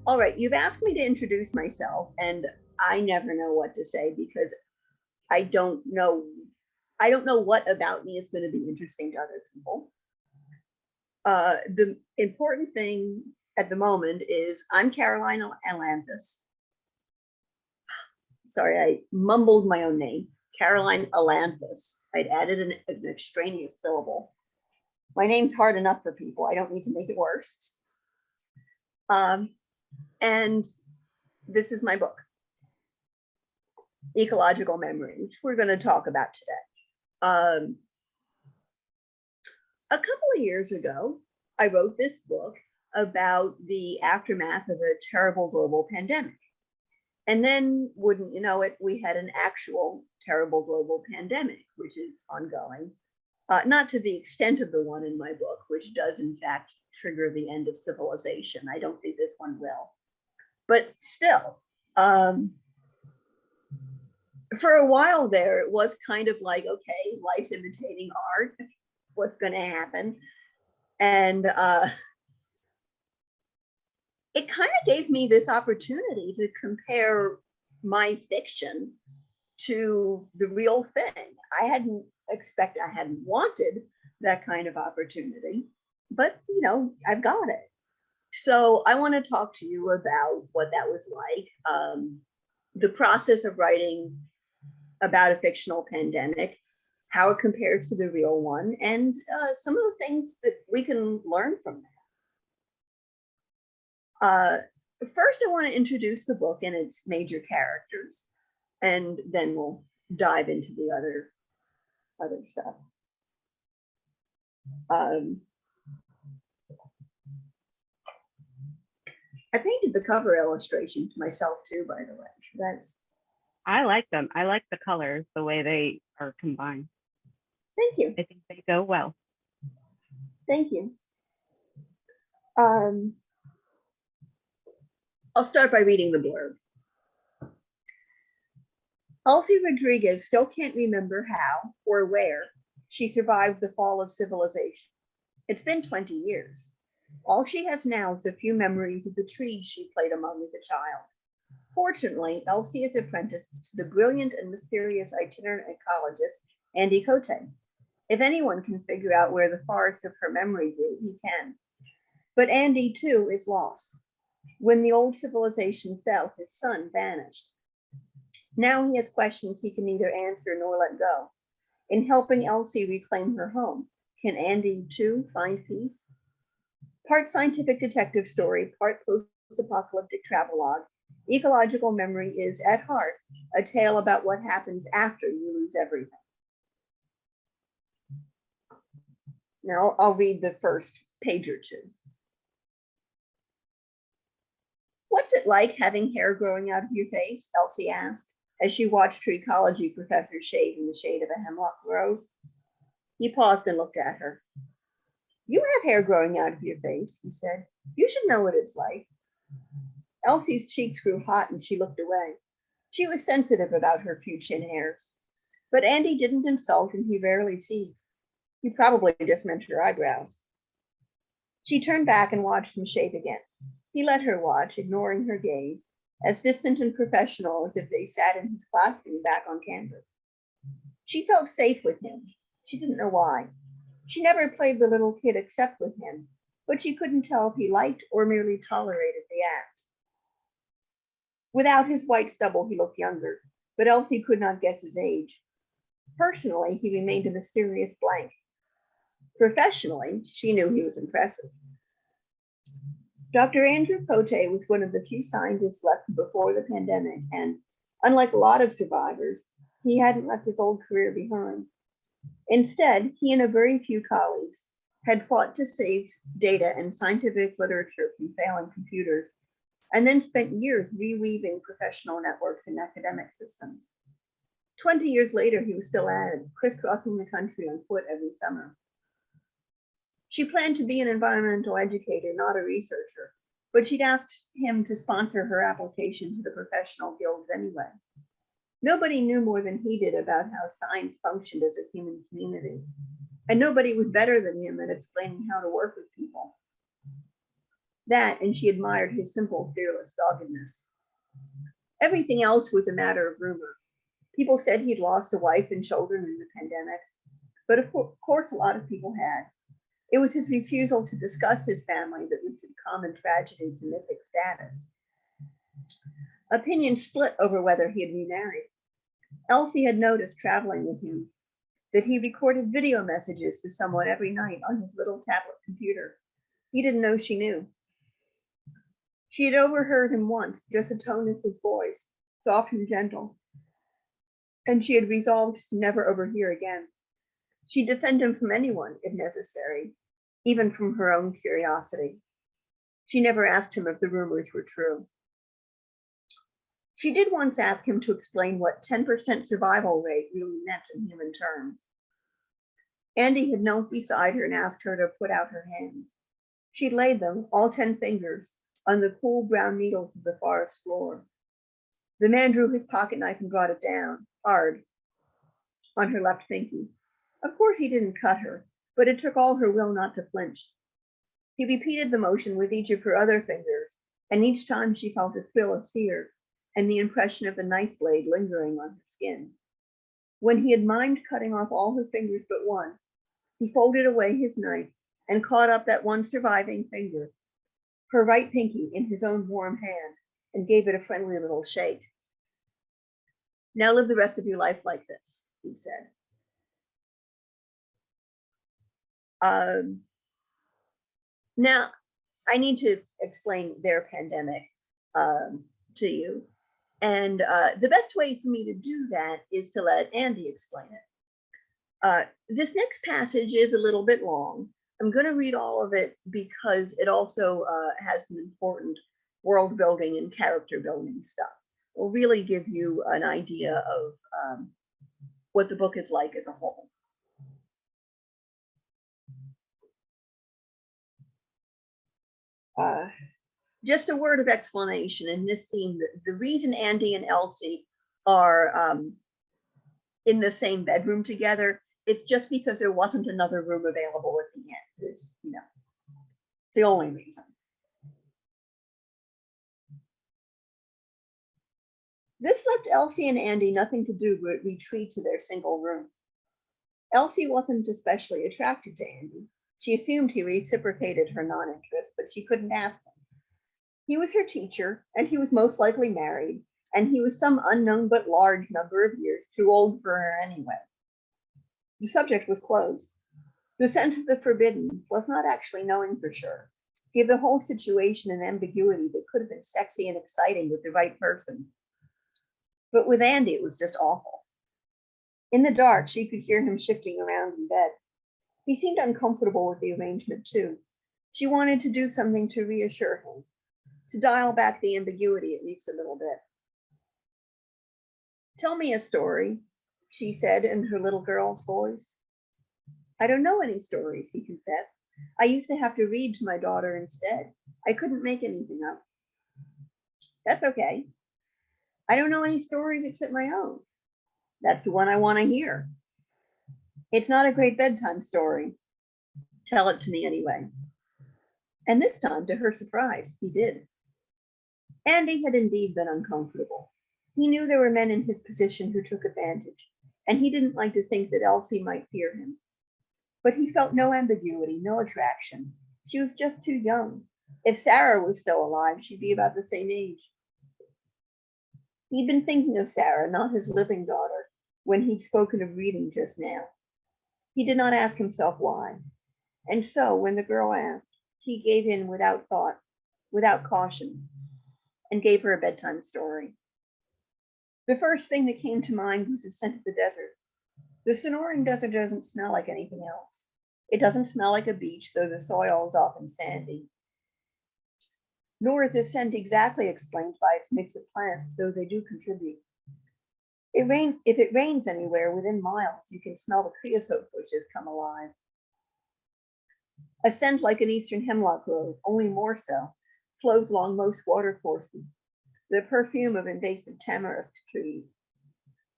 All right, you've asked me to introduce myself, and I never know what to say because I don't know. I don't know what about me is going to be interesting to other people. The important thing at the moment is I'm Caroline Ailanthus. Sorry, I mumbled my own name. Caroline Ailanthus. I'd added an extraneous syllable. My name's hard enough for people. I don't need to make it worse. And this is my book, Ecological Memory, which we're going to talk about today. A couple of years ago, I wrote this book about the aftermath of a terrible global pandemic. And then, wouldn't you know it, we had an actual terrible global pandemic, which is ongoing. Not to the extent of the one in my book, which does in fact trigger the end of civilization. I don't think this one will. But still, for a while there, it was kind of like, okay, life's imitating art. What's going to happen? And it kind of gave me this opportunity to compare my fiction to the real thing. I hadn't wanted that kind of opportunity, but you know, I've got it. So I want to talk to you about what that was like, the process of writing about a fictional pandemic, how it compares to the real one, and some of the things that we can learn from that. First, I want to introduce the book and its major characters, and then we'll dive into the other stuff. I painted the cover illustration to myself too, by the way. I like them. I like the colors, the way they are combined. Thank you. I think they go well. Thank you. I'll start by reading the blurb. Elsie Rodriguez still can't remember how or where she survived the fall of civilization. It's been 20 years. All she has now is a few memories of the trees she played among as a child. Fortunately, Elsie is apprenticed to the brilliant and mysterious itinerant ecologist, Andy Cote. If anyone can figure out where the forest of her memory grew, he can. But Andy, too, is lost. When the old civilization fell, his son vanished. Now he has questions he can neither answer nor let go. In helping Elsie reclaim her home, can Andy, too, find peace? Part scientific detective story, part post-apocalyptic travelogue, Ecological Memory is, at heart, a tale about what happens after you lose everything. Now I'll read the first page or two. What's it like having hair growing out of your face? Elsie asked, as she watched her ecology professor shave in the shade of a hemlock grove. He paused and looked at her. You have hair growing out of your face, he said. You should know what it's like. Elsie's cheeks grew hot and she looked away. She was sensitive about her few chin hairs. But Andy didn't insult and he rarely teased. He probably just meant her eyebrows. She turned back and watched him shave again. He let her watch, ignoring her gaze, as distant and professional as if they sat in his classroom back on campus. She felt safe with him. She didn't know why. She never played the little kid except with him, but she couldn't tell if he liked or merely tolerated the act. Without his white stubble, he looked younger, but Elsie could not guess his age. Personally, he remained a mysterious blank. Professionally, she knew he was impressive. Dr. Andrew Cote was one of the few scientists left before the pandemic, and unlike a lot of survivors, he hadn't left his old career behind. Instead, he and a very few colleagues had fought to save data and scientific literature from failing computers, and then spent years reweaving professional networks and academic systems. 20 years later, he was still at it, crisscrossing the country on foot every summer. She planned to be an environmental educator, not a researcher, but she'd asked him to sponsor her application to the professional guilds anyway. Nobody knew more than he did about how science functioned as a human community, and nobody was better than him at explaining how to work with people. That, and she admired his simple, fearless doggedness. Everything else was a matter of rumor. People said he'd lost a wife and children in the pandemic, but of course a lot of people had. It was his refusal to discuss his family that lifted common tragedy to mythic status. Opinions split over whether he had remarried. Elsie had noticed traveling with him that he recorded video messages to someone every night on his little tablet computer. He didn't know she knew. She had overheard him once, just the tone of his voice, soft and gentle, and she had resolved to never overhear again. She'd defend him from anyone, if necessary, even from her own curiosity. She never asked him if the rumors were true. She did once ask him to explain what 10% survival rate really meant in human terms. Andy had knelt beside her and asked her to put out her hands. She laid them, all 10 fingers, on the cool brown needles of the forest floor. The man drew his pocket knife and brought it down, hard, on her left pinky. Of course he didn't cut her, but it took all her will not to flinch. He repeated the motion with each of her other fingers, and each time she felt a thrill of fear and the impression of the knife blade lingering on her skin. When he had mimed cutting off all her fingers but one, he folded away his knife and caught up that one surviving finger, her right pinky, in his own warm hand, and gave it a friendly little shake. Now live the rest of your life like this, he said. Now, I need to explain their pandemic to you. And the best way for me to do that is to let Andy explain it. This next passage is a little bit long. I'm going to read all of it because it also has some important world building and character building stuff. It will really give you an idea of what the book is like as a whole. Just a word of explanation in this scene. The reason Andy and Elsie are in the same bedroom together, it's just because there wasn't another room available at the end. It's the only reason. This left Elsie and Andy nothing to do but retreat to their single room. Elsie wasn't especially attracted to Andy. She assumed he reciprocated her non-interest, but she couldn't ask him. He was her teacher, and he was most likely married, and he was some unknown but large number of years too old for her anyway. The subject was closed. The sense of the forbidden, plus not actually knowing for sure, gave the whole situation an ambiguity that could have been sexy and exciting with the right person. But with Andy, it was just awful. In the dark, she could hear him shifting around in bed. He seemed uncomfortable with the arrangement, too. She wanted to do something to reassure him, to dial back the ambiguity at least a little bit. Tell me a story, she said in her little girl's voice. I don't know any stories, he confessed. I used to have to read to my daughter instead. I couldn't make anything up. That's okay. I don't know any stories except my own. That's the one I want to hear. It's not a great bedtime story. Tell it to me anyway. And this time, to her surprise, he did. Andy had indeed been uncomfortable. He knew there were men in his position who took advantage, and he didn't like to think that Elsie might fear him. But he felt no ambiguity, no attraction. She was just too young. If Sarah was still alive, she'd be about the same age. He'd been thinking of Sarah, not his living daughter, when he'd spoken of reading just now. He did not ask himself why. And so, when the girl asked, he gave in without thought, without caution, and gave her a bedtime story. The first thing that came to mind was the scent of the desert. The Sonoran Desert doesn't smell like anything else. It doesn't smell like a beach, though the soil is often sandy. Nor is this scent exactly explained by its mix of plants, though they do contribute. If it rains anywhere within miles, you can smell the creosote bushes come alive. A scent like an eastern hemlock grove, only more so, flows along most watercourses. The perfume of invasive tamarisk trees.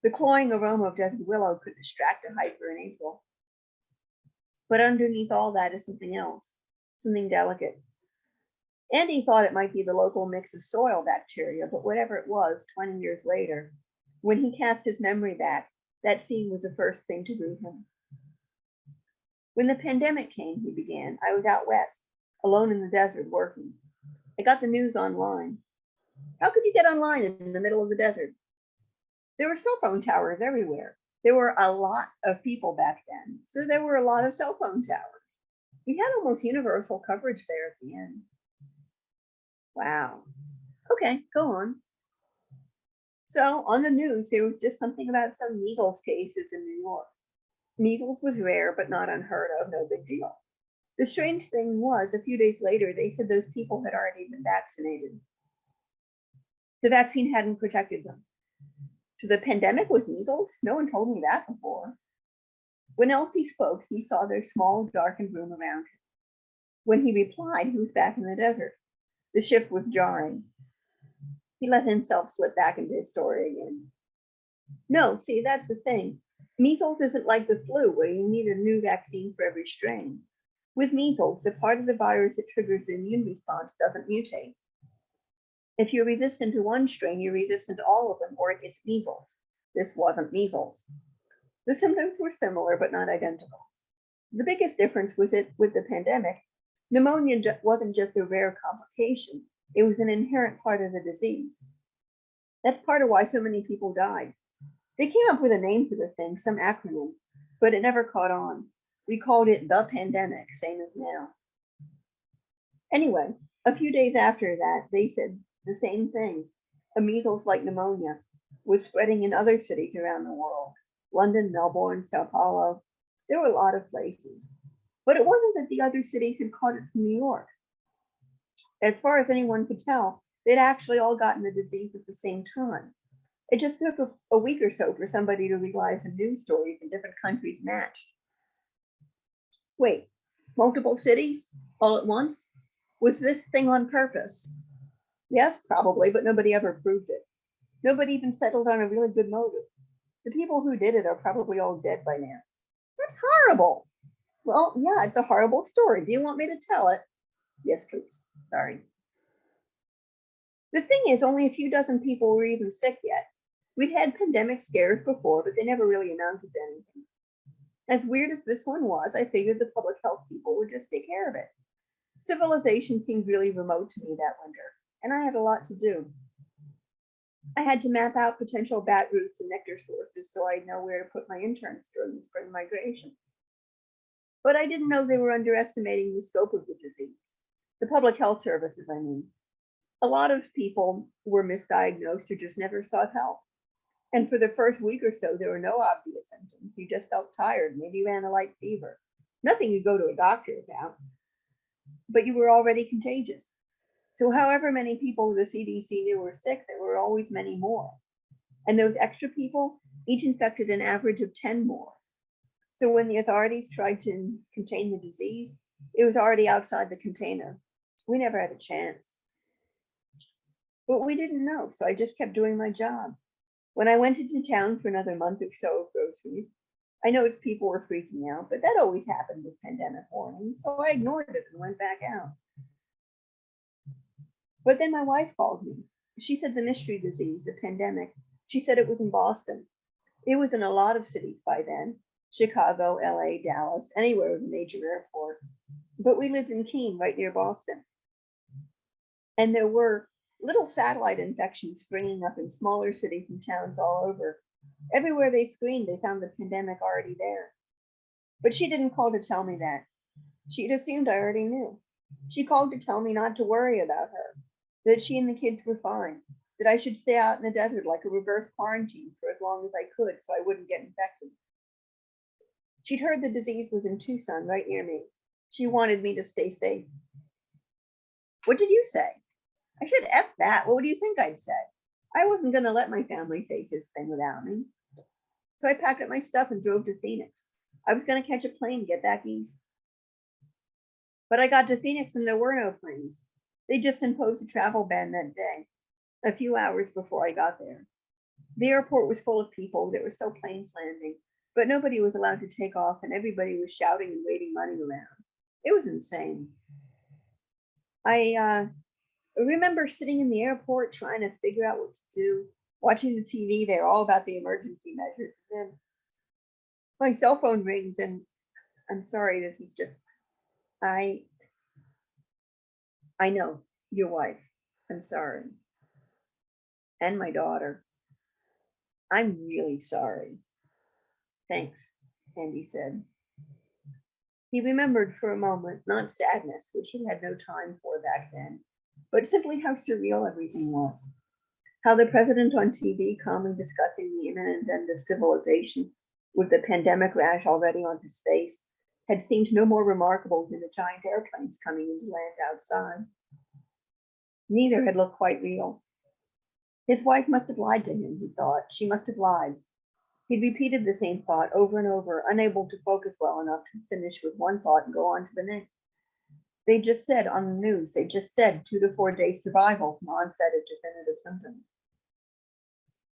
The cloying aroma of desert willow could distract a hiker in April. But underneath all that is something else, something delicate. Andy thought it might be the local mix of soil bacteria, but whatever it was, 20 years later, when he cast his memory back, that scene was the first thing to greet him. When the pandemic came, he began, I was out west, alone in the desert working. I got the news online. How could you get online in the middle of the desert? There were cell phone towers everywhere. There were a lot of people back then, so there were a lot of cell phone towers. We had almost universal coverage there at the end. Wow. Okay, go on. So on the news, there was just something about some measles cases in New York. Measles was rare, but not unheard of, no big deal. The strange thing was, a few days later, they said those people had already been vaccinated. The vaccine hadn't protected them. So the pandemic was measles? No one told me that before. When Elsie spoke, he saw their small, darkened room around him. When he replied, he was back in the desert. The shift was jarring. He let himself slip back into his story again. No, see, that's the thing. Measles isn't like the flu, where you need a new vaccine for every strain. With measles, the part of the virus that triggers the immune response doesn't mutate. If you're resistant to one strain, you're resistant to all of them, or it gets measles. This wasn't measles. The symptoms were similar, but not identical. The biggest difference was that with the pandemic, pneumonia wasn't just a rare complication, it was an inherent part of the disease. That's part of why so many people died. They came up with a name for the thing, some acronym, but it never caught on. We called it the pandemic, same as now. Anyway, a few days after that, they said the same thing. A measles-like pneumonia was spreading in other cities around the world. London, Melbourne, Sao Paulo. There were a lot of places. But it wasn't that the other cities had caught it from New York. As far as anyone could tell, they'd actually all gotten the disease at the same time. It just took a week or so for somebody to realize the news stories in different countries matched. Wait, multiple cities all at once? Was this thing on purpose? Yes, probably, but nobody ever proved it. Nobody even settled on a really good motive. The people who did it are probably all dead by now. That's horrible. Well, yeah, it's a horrible story. Do you want me to tell it? Yes, please. Sorry. The thing is, only a few dozen people were even sick yet. We'd had pandemic scares before, but they never really amounted to anything. As weird as this one was, I figured the public health people would just take care of it. Civilization seemed really remote to me that winter, and I had a lot to do. I had to map out potential bat routes and nectar sources so I'd know where to put my interns during the spring migration. But I didn't know they were underestimating the scope of the disease. The public health services, I mean. A lot of people were misdiagnosed or just never sought help. And for the first week or so, there were no obvious symptoms. You just felt tired, maybe you ran a light fever. Nothing you go to a doctor about. But you were already contagious. So however many people the CDC knew were sick, there were always many more. And those extra people each infected an average of 10 more. So when the authorities tried to contain the disease, it was already outside the container. We never had a chance. But we didn't know, so I just kept doing my job. When I went into town for another month or so of groceries, I noticed people were freaking out, but that always happened with pandemic warnings, so I ignored it and went back out. But then my wife called me. She said the mystery disease, the pandemic, she said it was in Boston. It was in a lot of cities by then, Chicago, LA, Dallas, anywhere with a major airport. But we lived in Keene, right near Boston. And there were little satellite infections springing up in smaller cities and towns all over. Everywhere they screened, they found the pandemic already there. But she didn't call to tell me that. She'd assumed I already knew. She called to tell me not to worry about her, that she and the kids were fine, that I should stay out in the desert like a reverse quarantine for as long as I could so I wouldn't get infected. She'd heard the disease was in Tucson, right near me. She wanted me to stay safe. What did you say? I said, F that. What would you think I'd say? I wasn't going to let my family face this thing without me. So I packed up my stuff and drove to Phoenix. I was going to catch a plane to get back east. But I got to Phoenix and there were no planes. They just imposed a travel ban that day, a few hours before I got there. The airport was full of people. There were still planes landing, but nobody was allowed to take off and everybody was shouting and waving money around. It was insane. I remember sitting in the airport trying to figure out what to do, watching the TV. They're all about the emergency measures. And then my cell phone rings, and I'm sorry, this is just, I know your wife. I'm sorry. And my daughter. I'm really sorry. Thanks, Andy said. He remembered for a moment, not sadness, which he had no time for back then, but simply how surreal everything was. How the president on TV calmly discussing the imminent end of civilization with the pandemic rash already on his face had seemed no more remarkable than the giant airplanes coming into land outside. Neither had looked quite real. His wife must have lied to him, he thought. She must have lied. He repeated the same thought over and over, unable to focus well enough to finish with one thought and go on to the next. They just said on the news, they just said 2 to 4 days survival from onset of definitive symptoms.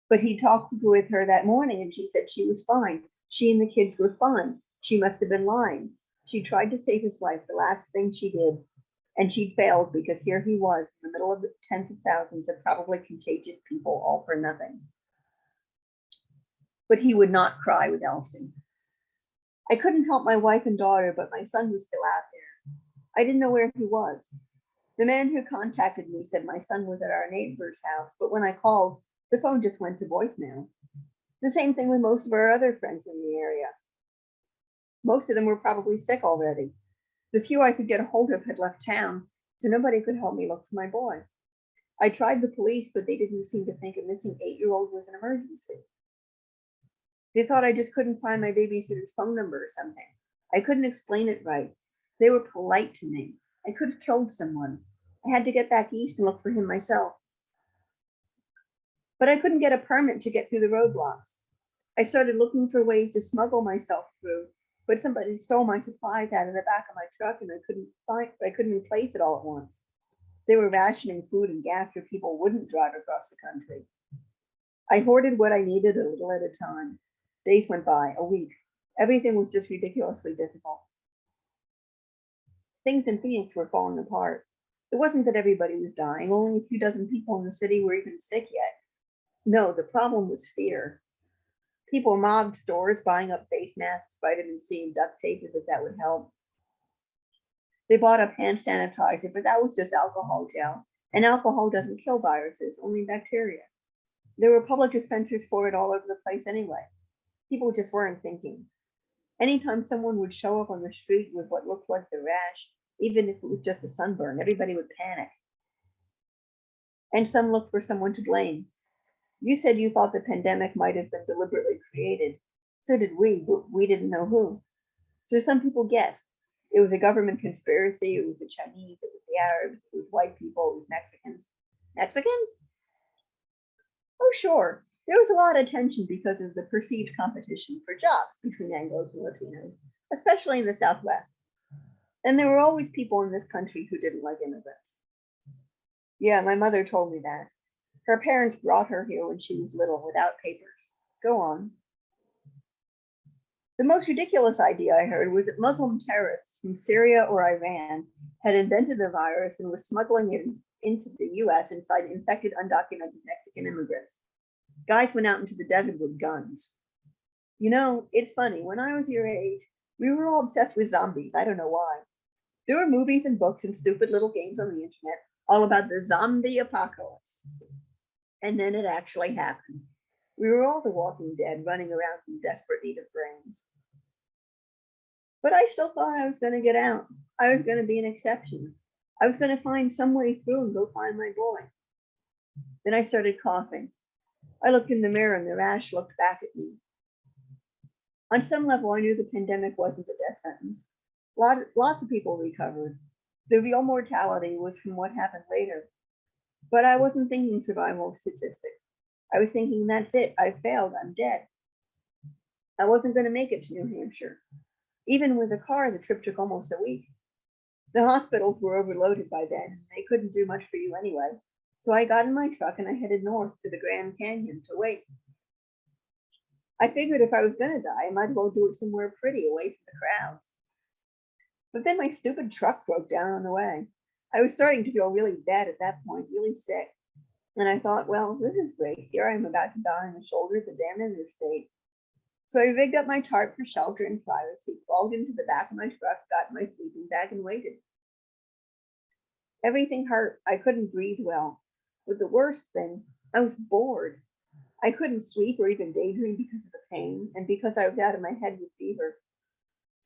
But he talked with her that morning and she said she was fine. She and the kids were fine. She must have been lying. She tried to save his life, the last thing she did. And she'd failed because here he was in the middle of the tens of thousands of probably contagious people, all for nothing. But he would not cry with Elsie. I couldn't help my wife and daughter, but my son was still out there. I didn't know where he was. The man who contacted me said my son was at our neighbor's house, but when I called, the phone just went to voicemail. The same thing with most of our other friends in the area. Most of them were probably sick already. The few I could get a hold of had left town, so nobody could help me look for my boy. I tried the police, but they didn't seem to think a missing 8-year-old was an emergency. They thought I just couldn't find my babysitter's phone number or something. I couldn't explain it right. They were polite to me. I could have killed someone. I had to get back east and look for him myself. But I couldn't get a permit to get through the roadblocks. I started looking for ways to smuggle myself through, but somebody stole my supplies out of the back of my truck and I couldn't replace it all at once. They were rationing food and gas so people wouldn't drive across the country. I hoarded what I needed a little at a time. Days went by, a week. Everything was just ridiculously difficult. Things in Phoenix were falling apart. It wasn't that everybody was dying, only a few dozen people in the city were even sick yet. No, the problem was fear. People mobbed stores, buying up face masks, vitamin C, and duct tape as if that would help. They bought up hand sanitizer, but that was just alcohol gel, and alcohol doesn't kill viruses, only bacteria. There were public dispensers for it all over the place anyway. People just weren't thinking. Anytime someone would show up on the street with what looked like the rash, even if it was just a sunburn, everybody would panic. And some looked for someone to blame. You said you thought the pandemic might have been deliberately created. So did we, but we didn't know who. So some people guessed. It was a government conspiracy, it was the Chinese, it was the Arabs, it was white people, it was Mexicans. Mexicans? Oh, sure. There was a lot of tension because of the perceived competition for jobs between Anglos and Latinos, especially in the Southwest. And there were always people in this country who didn't like immigrants. Yeah, my mother told me that. Her parents brought her here when she was little without papers. Go on. The most ridiculous idea I heard was that Muslim terrorists from Syria or Iran had invented the virus and were smuggling it into the US inside infected, undocumented Mexican immigrants. Guys went out into the desert with guns. You know, it's funny, when I was your age, we were all obsessed with zombies. I don't know why. There were movies and books and stupid little games on the internet all about the zombie apocalypse. And then it actually happened. We were all the Walking Dead running around in desperate need of brains. But I still thought I was going to get out. I was going to be an exception. I was going to find some way through and go find my boy. Then I started coughing. I looked in the mirror and the rash looked back at me. On some level, I knew the pandemic wasn't a death sentence. Lots of people recovered. The real mortality was from what happened later. But I wasn't thinking survival statistics. I was thinking, that's it. I failed. I'm dead. I wasn't going to make it to New Hampshire. Even with a car, the trip took almost a week. The hospitals were overloaded by then, and they couldn't do much for you anyway. So I got in my truck and I headed north to the Grand Canyon to wait. I figured if I was going to die, I might as well do it somewhere pretty, away from the crowds. But then my stupid truck broke down on the way. I was starting to feel really bad at that point, really sick. And I thought, well, this is great. Here I am about to die on the shoulders of damn interstate. So I rigged up my tarp for shelter and privacy, crawled into the back of my truck, got my sleeping bag, and waited. Everything hurt. I couldn't breathe well. But the worst thing, I was bored. I couldn't sleep or even daydream because of the pain and because I was out of my head with fever.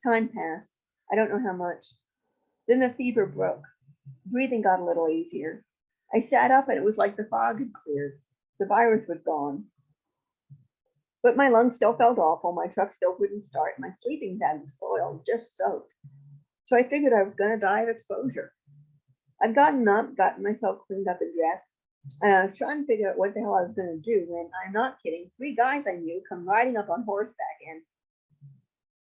Time passed. I don't know how much. Then the fever broke. Breathing got a little easier. I sat up and it was like the fog had cleared. The virus was gone. But my lungs still felt awful. My truck still wouldn't start. My sleeping bag was soiled, just soaked. So I figured I was going to die of exposure. I'd gotten up, gotten myself cleaned up and dressed, and I was trying to figure out what the hell I was going to do when, I'm not kidding, 3 guys I knew come riding up on horseback, and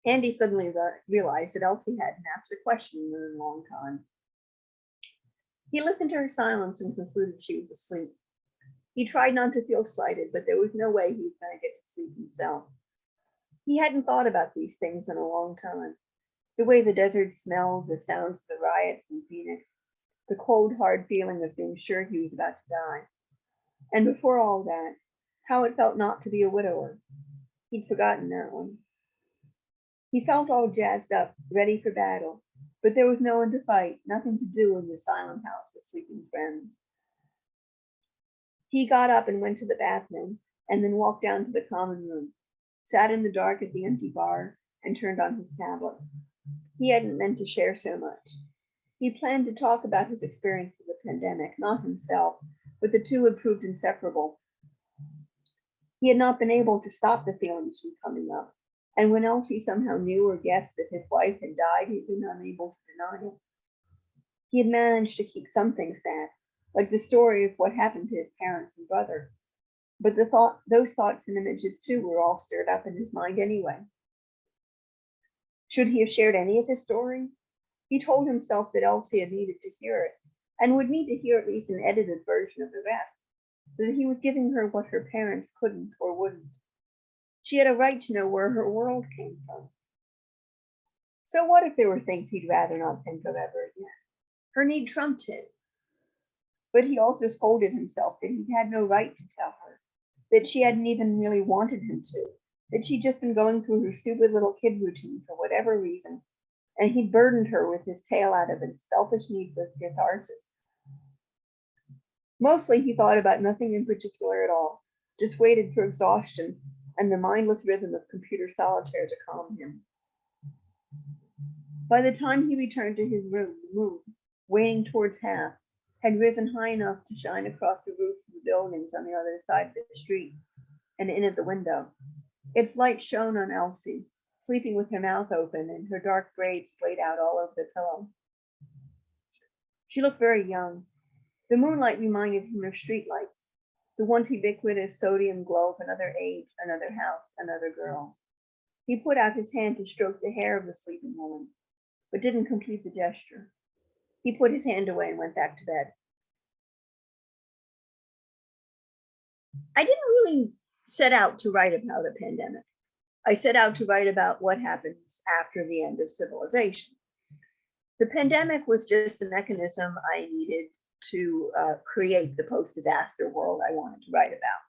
Andy suddenly realized that Elsie hadn't asked a question in a long time. He listened to her silence and concluded she was asleep. He tried not to feel slighted, but there was no way he was going to get to sleep himself. He hadn't thought about these things in a long time. The way the desert smelled, the sounds of the riots in Phoenix, the cold, hard feeling of being sure he was about to die. And before all that, how it felt not to be a widower. He'd forgotten that one. He felt all jazzed up, ready for battle, but there was no one to fight, nothing to do in the silent house of sleeping friends. He got up and went to the bathroom, and then walked down to the common room, sat in the dark at the empty bar, and turned on his tablet. He hadn't meant to share so much. He planned to talk about his experience of the pandemic, not himself, but the two had proved inseparable. He had not been able to stop the feelings from coming up, and when Elsie somehow knew or guessed that his wife had died, he'd been unable to deny it. He had managed to keep some things back, like the story of what happened to his parents and brother. But those thoughts and images too were all stirred up in his mind anyway. Should he have shared any of his story? He told himself that Elsie had needed to hear it, and would need to hear at least an edited version of the rest, that he was giving her what her parents couldn't or wouldn't. She had a right to know where her world came from. So what if there were things he'd rather not think of ever again? Her need trumped his. But he also scolded himself that he had no right to tell her, that she hadn't even really wanted him to, that she'd just been going through her stupid little kid routine for whatever reason, and he burdened her with his tale out of its selfish need for catharsis. Mostly he thought about nothing in particular at all, just waited for exhaustion and the mindless rhythm of computer solitaire to calm him. By the time he returned to his room, the moon, waning towards half, had risen high enough to shine across the roofs of the buildings on the other side of the street and in at the window. Its light shone on Elsie, sleeping with her mouth open and her dark braids splayed out all over the pillow. She looked very young. The moonlight reminded him of streetlights, the once ubiquitous sodium glow of another age, another house, another girl. He put out his hand to stroke the hair of the sleeping woman, but didn't complete the gesture. He put his hand away and went back to bed. I didn't really set out to write about a pandemic. I set out to write about what happens after the end of civilization. The pandemic was just the mechanism I needed to create the post-disaster world I wanted to write about.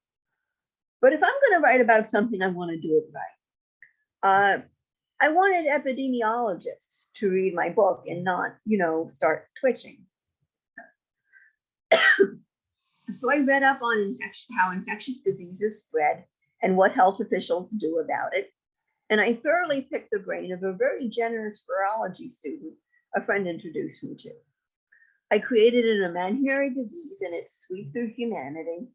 But if I'm going to write about something, I want to do it right. I wanted epidemiologists to read my book and not, start twitching. So I read up on how infectious diseases spread and what health officials do about it. And I thoroughly picked the brain of a very generous virology student a friend introduced me to. I created an imaginary disease and its sweep through humanity,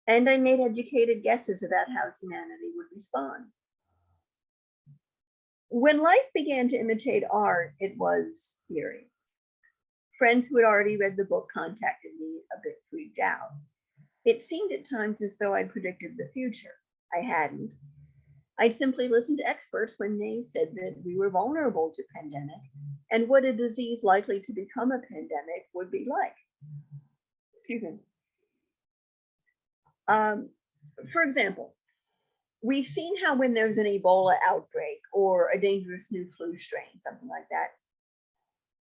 and I made educated guesses about how humanity would respond. When life began to imitate art, it was eerie. Friends who had already read the book contacted me a bit freaked out. It seemed at times as though I'd predicted the future. I hadn't. I'd simply listened to experts when they said that we were vulnerable to pandemic and what a disease likely to become a pandemic would be like. Excuse me. For example, we've seen how when there's an Ebola outbreak or a dangerous new flu strain, something like that,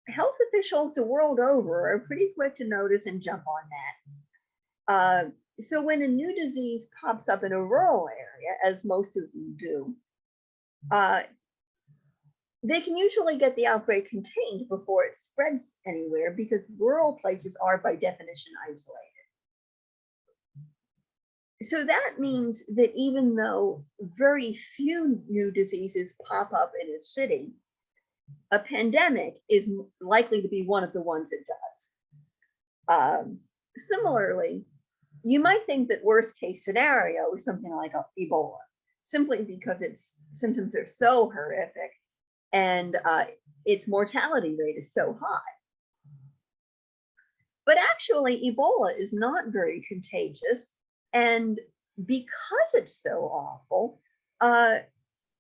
health officials the world over are pretty quick to notice and jump on that. So when a new disease pops up in a rural area, as most of them do, they can usually get the outbreak contained before it spreads anywhere because rural places are by definition isolated. So that means that even though very few new diseases pop up in a city, a pandemic is likely to be one of the ones it does. Similarly, you might think that worst case scenario is something like Ebola, simply because its symptoms are so horrific and its mortality rate is so high. But actually, Ebola is not very contagious. And because it's so awful,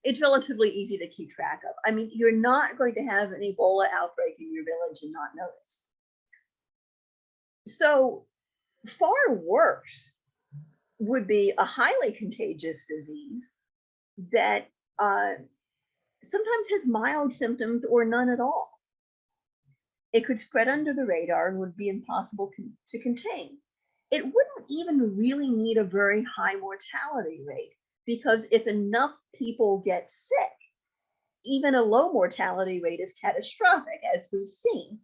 it's relatively easy to keep track of. I mean, you're not going to have an Ebola outbreak in your village and not notice. So far worse would be a highly contagious disease that sometimes has mild symptoms or none at all. It could spread under the radar and would be impossible to contain. It wouldn't even really need a very high mortality rate, because if enough people get sick, even a low mortality rate is catastrophic, as we've seen.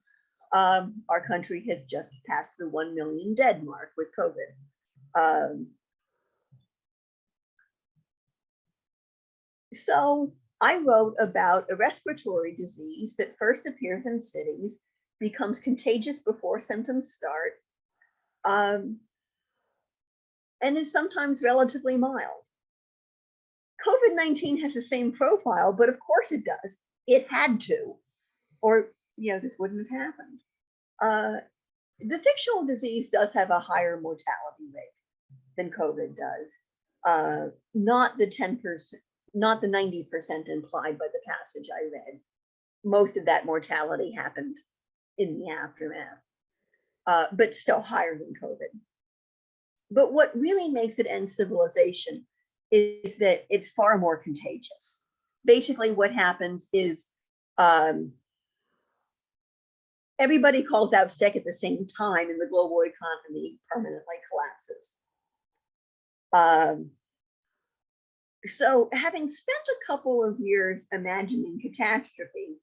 Our country has just passed the 1 million dead mark with COVID. So I wrote about a respiratory disease that first appears in cities, becomes contagious before symptoms start, and is sometimes relatively mild. COVID-19 has the same profile, but of course it does. It had to, or this wouldn't have happened. The fictional disease does have a higher mortality rate than COVID does. Not the 10%, not the 90% implied by the passage I read. Most of that mortality happened in the aftermath, but still higher than COVID. But what really makes it end civilization is that it's far more contagious. Basically, what happens is everybody calls out sick at the same time, and the global economy permanently collapses. So having spent a couple of years imagining catastrophe,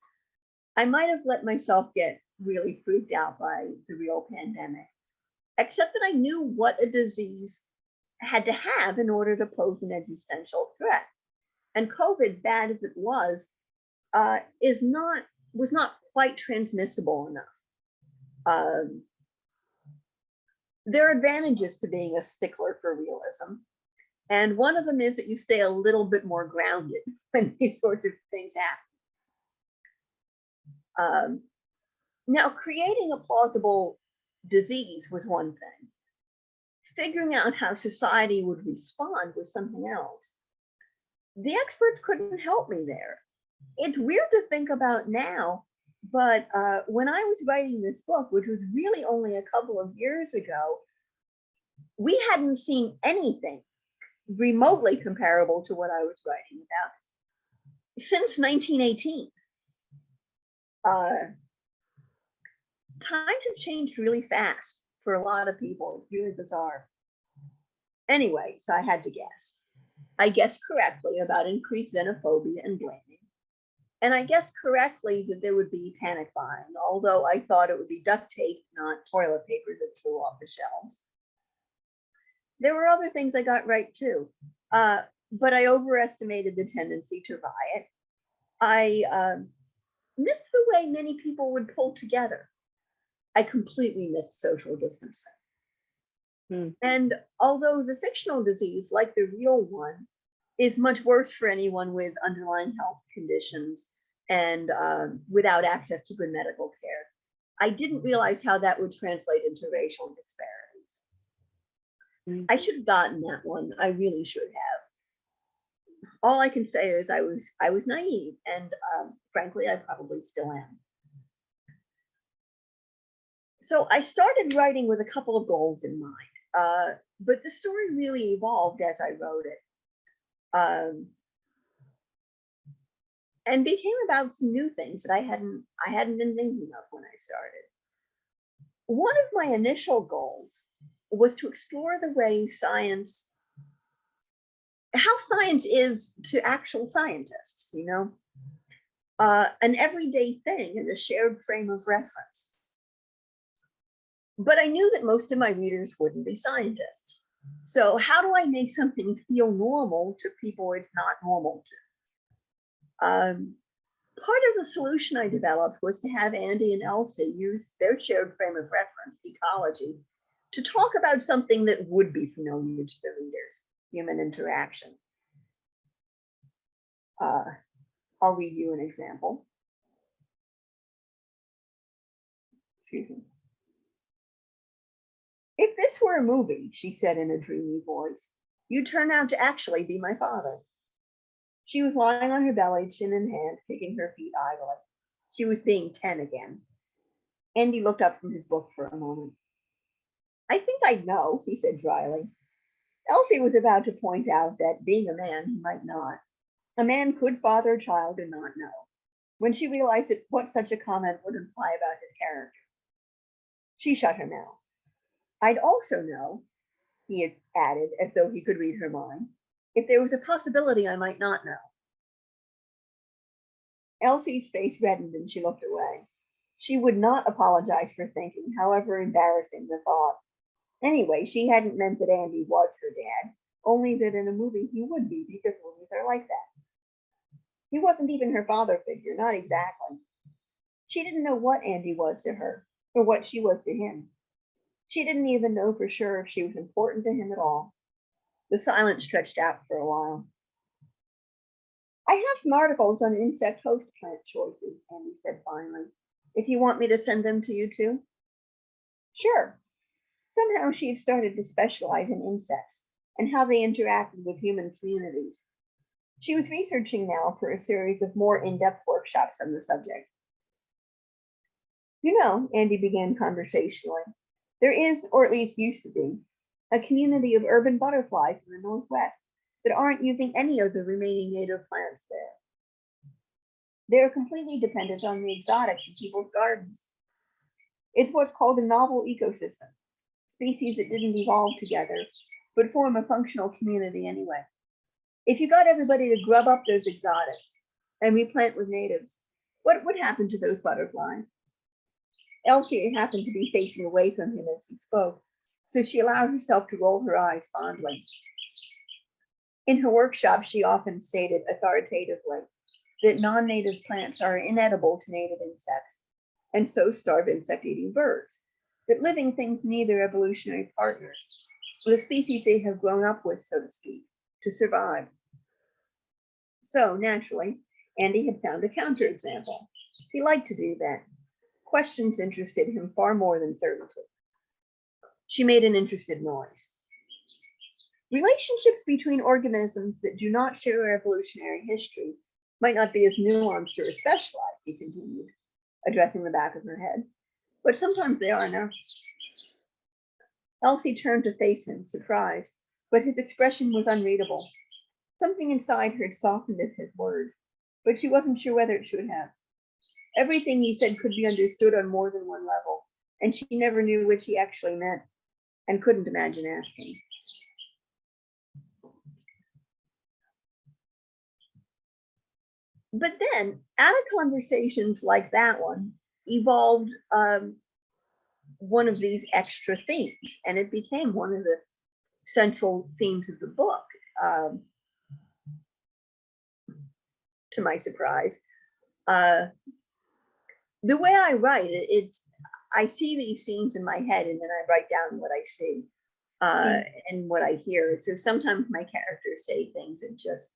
I might have let myself get really freaked out by the real pandemic, except that I knew what a disease had to have in order to pose an existential threat. And COVID, bad as it was not quite transmissible enough. There are advantages to being a stickler for realism. And one of them is that you stay a little bit more grounded when these sorts of things happen. Now, creating a plausible disease was one thing. Figuring out how society would respond was something else. The experts couldn't help me there. It's weird to think about now, but when I was writing this book, which was really only a couple of years ago, we hadn't seen anything remotely comparable to what I was writing about since 1918. Times have changed really fast for a lot of people. It's really bizarre. Anyway, so I had to guess. I guessed correctly about increased xenophobia and blaming. And I guessed correctly that there would be panic buying, although I thought it would be duct tape, not toilet paper that flew off the shelves. There were other things I got right too, but I overestimated the tendency to riot. I missed the way many people would pull together. I completely missed social distancing. And although the fictional disease, like the real one, is much worse for anyone with underlying health conditions and without access to good medical care, I didn't realize how that would translate into racial disparities. I should have gotten that one. I really should have. All I can say is I was naive, and frankly, I probably still am. So I started writing with a couple of goals in mind, but the story really evolved as I wrote it. and became about some new things that I hadn't been thinking of when I started. One of my initial goals was to explore the way how science is to actual scientists, an everyday thing in a shared frame of reference. But I knew that most of my readers wouldn't be scientists. So how do I make something feel normal to people it's not normal to? Part of the solution I developed was to have Andy and Elsie use their shared frame of reference, ecology, to talk about something that would be familiar to the readers, human interaction. I'll read you an example. Excuse me. If this were a movie, she said in a dreamy voice, you'd turn out to actually be my father. She was lying on her belly, chin in hand, kicking her feet idly. She was being 10 again. Andy looked up from his book for a moment. I think I know, he said dryly. Elsie was about to point out that, being a man, he might not. A man could father a child and not know, when she realized what such a comment would imply about his character. She shut her mouth. I'd also know, he had added, as though he could read her mind, if there was a possibility I might not know. Elsie's face reddened and she looked away. She would not apologize for thinking, however embarrassing the thought. Anyway, she hadn't meant that Andy was her dad, only that in a movie he would be, because movies are like that. He wasn't even her father figure, not exactly. She didn't know what Andy was to her, or what she was to him. She didn't even know for sure if she was important to him at all. The silence stretched out for a while. I have some articles on insect host plant choices, Andy said finally. If you want me to send them to you too? Sure. Somehow she had started to specialize in insects and how they interacted with human communities. She was researching now for a series of more in-depth workshops on the subject. Andy began conversationally, there is, or at least used to be, a community of urban butterflies in the Northwest that aren't using any of the remaining native plants there. They're completely dependent on the exotics in people's gardens. It's what's called a novel ecosystem, species that didn't evolve together, but form a functional community anyway. If you got everybody to grub up those exotics and replant with natives, what would happen to those butterflies? Elsie happened to be facing away from him as he spoke, so she allowed herself to roll her eyes fondly. In her workshop, she often stated authoritatively that non-native plants are inedible to native insects, and so starve insect-eating birds, that living things need their evolutionary partners, the species they have grown up with, so to speak, to survive. So, naturally, Andy had found a counterexample. He liked to do that. Questions interested him far more than certainty. She made an interested noise. Relationships between organisms that do not share evolutionary history might not be as nuanced or specialized, he continued, addressing the back of her head, but sometimes they are now. Elsie turned to face him, surprised, but his expression was unreadable. Something inside her had softened at his words, but she wasn't sure whether it should have. Everything he said could be understood on more than one level, and she never knew which he actually meant and couldn't imagine asking. But then, out of conversations like that one, evolved one of these extra themes, and it became one of the central themes of the book, to my surprise. The way I write it, I see these scenes in my head and then I write down what I see and what I hear. So sometimes my characters say things and just,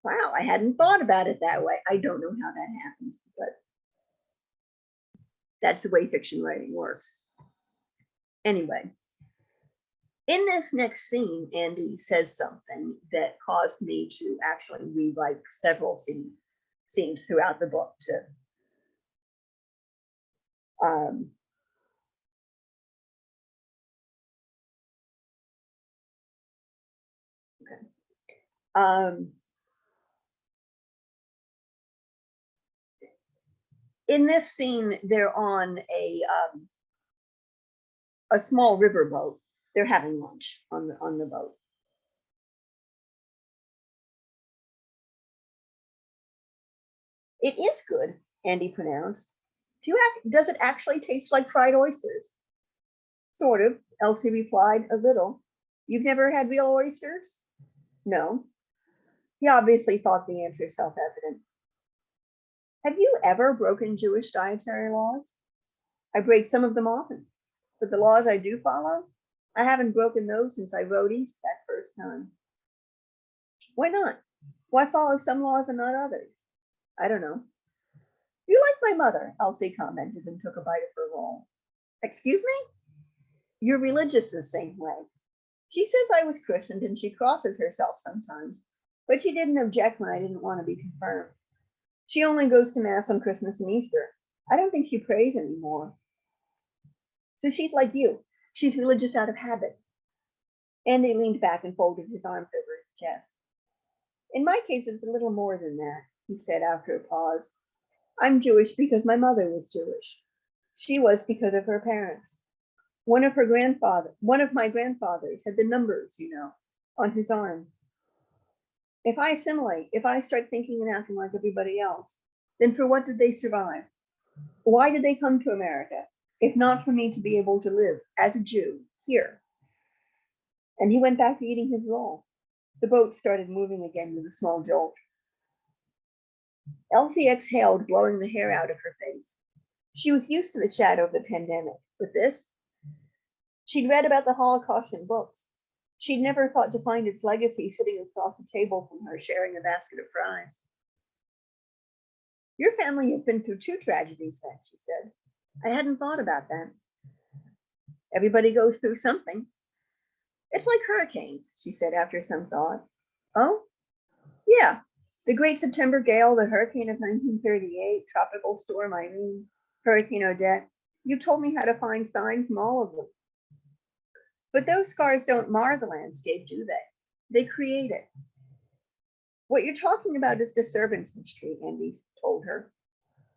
wow, I hadn't thought about it that way. I don't know how that happens, but that's the way fiction writing works. Anyway, in this next scene, Andy says something that caused me to actually rewrite several scenes throughout the book to In this scene, they're on a small river boat. They're having lunch on the boat. It is good, Andy pronounced. Does it actually taste like fried oysters? Sort of, Elsie replied, a little. You've never had real oysters? No. He obviously thought the answer self-evident. Have you ever broken Jewish dietary laws? I break some of them often, but the laws I do follow, I haven't broken those since I rode east that first time. Why not? Why follow some laws and not others? I don't know. You like my mother, Elsie commented and took a bite of her roll. Excuse me? You're religious the same way. She says I was christened and she crosses herself sometimes, but she didn't object when I didn't want to be confirmed. She only goes to mass on Christmas and Easter. I don't think she prays anymore. So she's like you. She's religious out of habit. Andy leaned back and folded his arms over his chest. In my case, it's a little more than that, he said after a pause. I'm Jewish because my mother was Jewish. She was because of her parents. One of my grandfathers had the numbers, on his arm. If I assimilate, if I start thinking and acting like everybody else, then for what did they survive? Why did they come to America, if not for me to be able to live as a Jew here? And he went back to eating his roll. The boat started moving again with a small jolt. Elsie exhaled, blowing the hair out of her face. She was used to the shadow of the pandemic, but this, she'd read about the Holocaust in books. She'd never thought to find its legacy sitting across the table from her, sharing a basket of fries. Your family has been through 2 tragedies then, she said. I hadn't thought about that. Everybody goes through something. It's like hurricanes, she said after some thought. Oh? Yeah. The Great September Gale, the hurricane of 1938, Tropical Storm Irene, Hurricane Odette. You told me how to find signs from all of them. But those scars don't mar the landscape, do they? They create it. What you're talking about is disturbance history, Andy told her.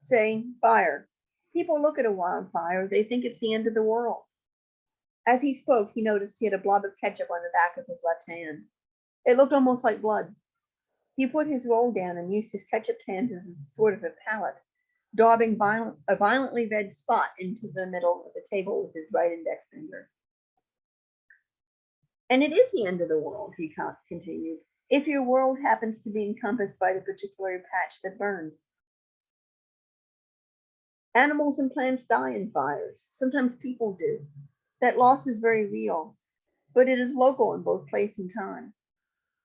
Say, fire. People look at a wildfire, they think it's the end of the world. As he spoke, he noticed he had a blob of ketchup on the back of his left hand. It looked almost like blood. He put his roll down and used his ketchup hand as a sort of a palette, daubing a violently red spot into the middle of the table with his right index finger. And it is the end of the world, he continued, if your world happens to be encompassed by the particular patch that burned. Animals and plants die in fires. Sometimes people do. That loss is very real, but it is local in both place and time.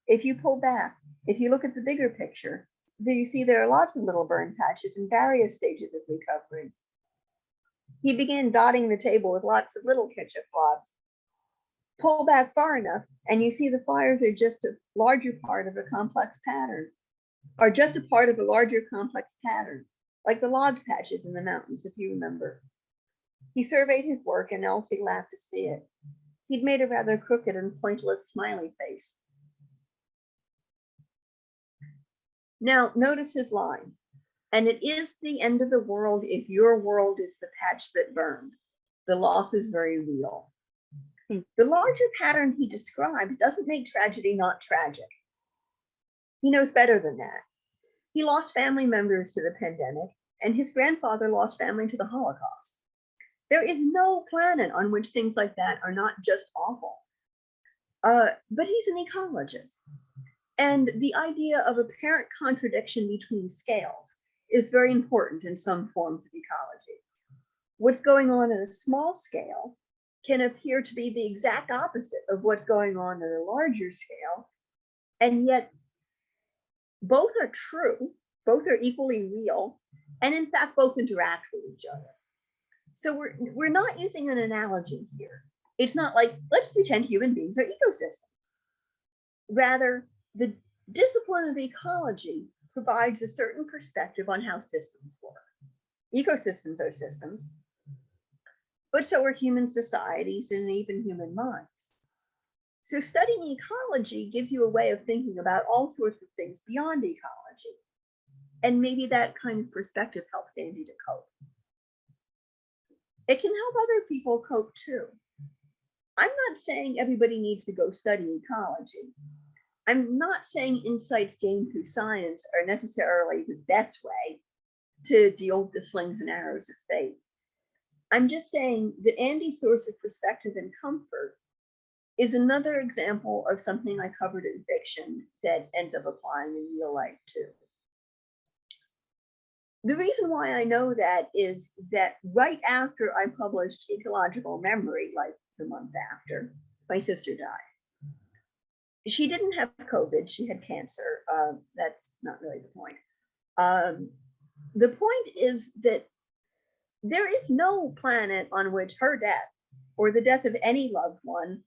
If you pull back, if you look at the bigger picture, you see there are lots of little burn patches in various stages of recovery. He began dotting the table with lots of little ketchup blobs. Pull back far enough, and you see the fires are just a larger part of a complex pattern, like the lodge patches in the mountains, if you remember. He surveyed his work, and Elsie laughed to see it. He'd made a rather crooked and pointless smiley face. Now, notice his line. And it is the end of the world if your world is the patch that burned. The loss is very real. The larger pattern he describes doesn't make tragedy not tragic. He knows better than that. He lost family members to the pandemic, and his grandfather lost family to the Holocaust. There is no planet on which things like that are not just awful. But he's an ecologist. And the idea of apparent contradiction between scales is very important in some forms of ecology. What's going on at a small scale can appear to be the exact opposite of what's going on at a larger scale, and yet both are true, both are equally real, and in fact both interact with each other. So we're not using an analogy here. It's not like, let's pretend human beings are ecosystems. Rather, the discipline of ecology provides a certain perspective on how systems work. Ecosystems are systems, but so are human societies and even human minds. So studying ecology gives you a way of thinking about all sorts of things beyond ecology. And maybe that kind of perspective helps Andy to cope. It can help other people cope too. I'm not saying everybody needs to go study ecology. I'm not saying insights gained through science are necessarily the best way to deal with the slings and arrows of fate. I'm just saying that Andy's source of perspective and comfort is another example of something I covered in fiction that ends up applying in real life too. The reason why I know that is that right after I published Ecological Memory, like the month after, my sister died. She didn't have COVID, she had cancer. That's not really the point. The point is that there is no planet on which her death or the death of any loved one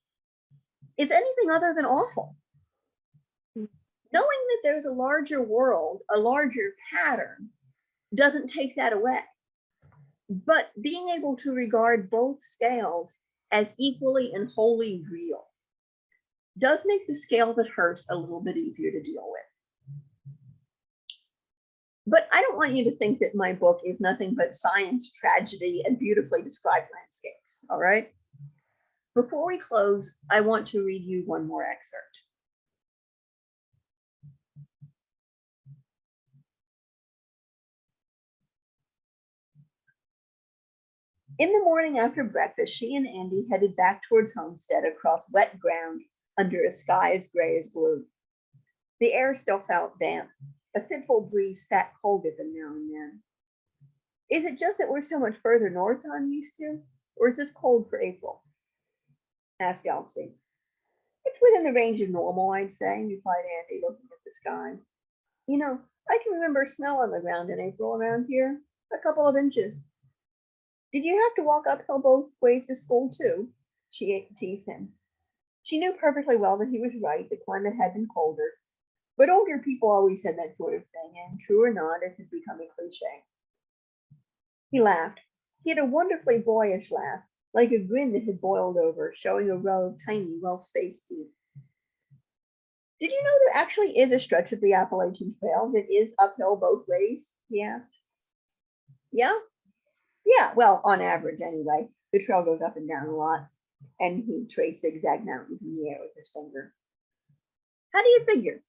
is anything other than awful. Knowing that there's a larger world, a larger pattern, doesn't take that away. But being able to regard both scales as equally and wholly real does make the scale that hurts a little bit easier to deal with. But I don't want you to think that my book is nothing but science, tragedy, and beautifully described landscapes, all right? Before we close, I want to read you one more excerpt. In the morning after breakfast, she and Andy headed back towards Homestead across wet ground under a sky as gray as blue. The air still felt damp. A fitful breeze spat cold at them now and then. Is it just that we're so much further north than I'm used to? Or is this cold for April? Asked Elsie. It's within the range of normal, I'd say, replied Andy, looking at the sky. You know, I can remember snow on the ground in April around here, a couple of inches. Did you have to walk uphill both ways to school too? She teased him. She knew perfectly well that he was right, the climate had been colder, but older people always said that sort of thing, and true or not, it had become a cliche. He laughed. He had a wonderfully boyish laugh, like a grin that had boiled over, showing a row of tiny, well-spaced teeth. Did you know there actually is a stretch of the Appalachian Trail that is uphill both ways? He asked. Yeah? Yeah, well, on average anyway. The trail goes up and down a lot, and he traced zigzag mountains in the air with his finger. How do you figure?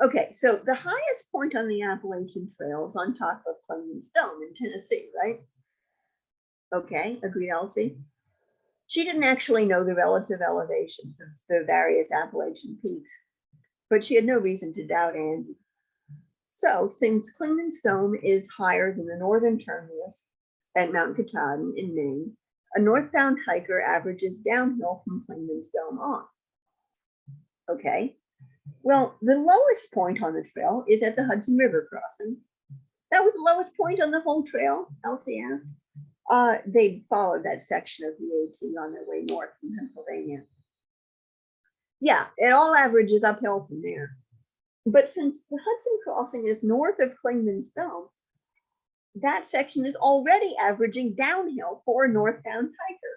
Okay, so the highest point on the Appalachian Trail is on top of Clingman's Dome in Tennessee, right? Okay, agreed Elsie. She didn't actually know the relative elevations of the various Appalachian peaks, but she had no reason to doubt Andy. So, since Clingman's Dome is higher than the northern terminus at Mount Katahdin in Maine, a northbound hiker averages downhill from Clingman's Dome on. Okay, well, the lowest point on the trail is at the Hudson River crossing. That was the lowest point on the whole trail, Elsie asked. They followed that section of the AT on their way north from Pennsylvania. Yeah, it all averages uphill from there. But since the Hudson crossing is north of Clingman's Dome, that section is already averaging downhill for a northbound hiker.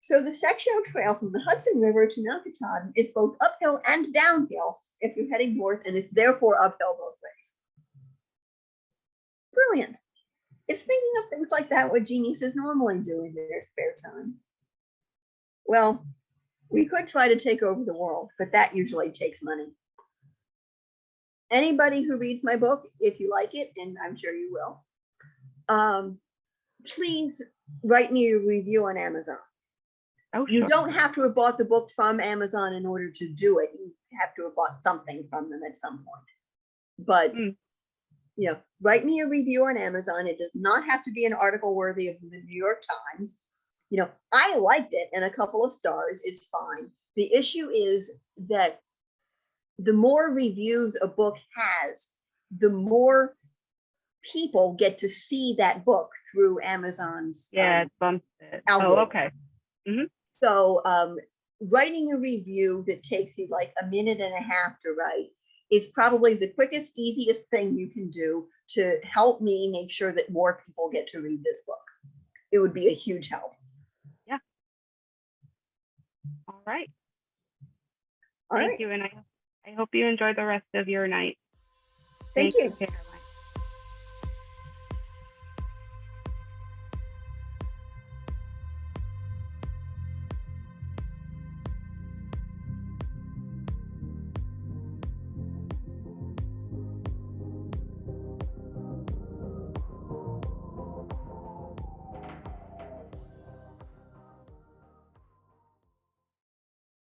So the sectional trail from the Hudson River to Mount Katahdin is both uphill and downhill if you're heading north, and it's therefore uphill both ways. Brilliant. It's thinking of things like that what geniuses normally do in their spare time. Well, we could try to take over the world, but that usually takes money. Anybody who reads my book, if you like it, and I'm sure you will, please write me a review on Amazon. Oh, You sure. don't have to have bought the book from Amazon in order to do it. You have to have bought something from them at some point. But, you know, write me a review on Amazon. It does not have to be an article worthy of the New York Times. You know, I liked it, and a couple of stars is fine. The issue is that the more reviews a book has, the more people get to see that book through Amazon's Yeah, it bumps it. algorithm. Oh, okay. Mm-hmm. So writing a review that takes you like a minute and a half to write is probably the quickest, easiest thing you can do to help me make sure that more people get to read this book. It would be a huge help. Yeah. All right. All Thank right. you, and I hope you enjoy the rest of your night. Thank Take you. care.